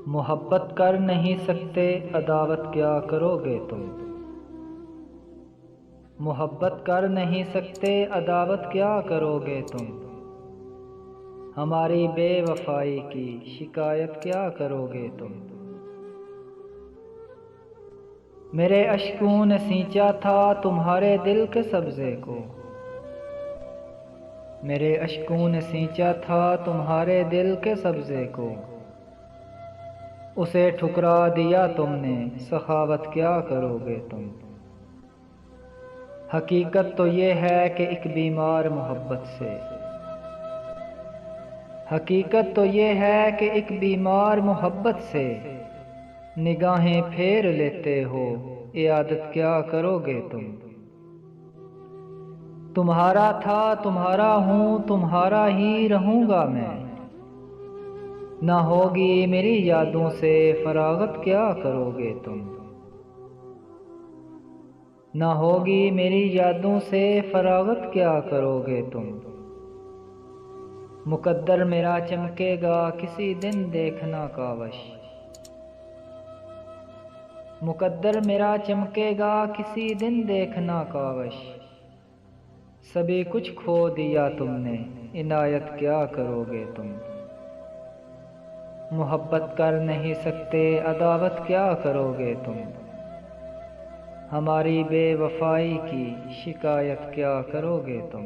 मोहब्बत कर नहीं सकते अदावत क्या करोगे तुम। मोहब्बत कर नहीं सकते अदावत क्या करोगे तुम। हमारी बेवफाई की शिकायत क्या करोगे तुम। मेरे अश्कों ने सींचा था तुम्हारे दिल के सब्ज़े को। मेरे अश्कों ने सींचा था तुम्हारे दिल के सब्ज़े को। उसे ठुकरा दिया तुमने, सखावत क्या करोगे तुम। हकीकत तो ये है कि एक बीमार मोहब्बत से, हकीकत तो ये है कि एक बीमार मोहब्बत से निगाहें फेर लेते हो, इयादत क्या करोगे तुम। तुम्हारा था तुम्हारा हूँ तुम्हारा ही रहूँगा मैं। ना होगी मेरी यादों से फरागत क्या करोगे तुम। ना होगी मेरी यादों से फरागत क्या करोगे तुम। मुकद्दर मेरा चमकेगा किसी दिन देखना कावश। मुकद्दर मेरा चमकेगा किसी दिन देखना कावश। सभी कुछ खो दिया तुमने, इनायत क्या करोगे तुम। मोहब्बत कर नहीं सकते अदावत क्या करोगे तुम। हमारी बेवफाई की शिकायत क्या करोगे तुम।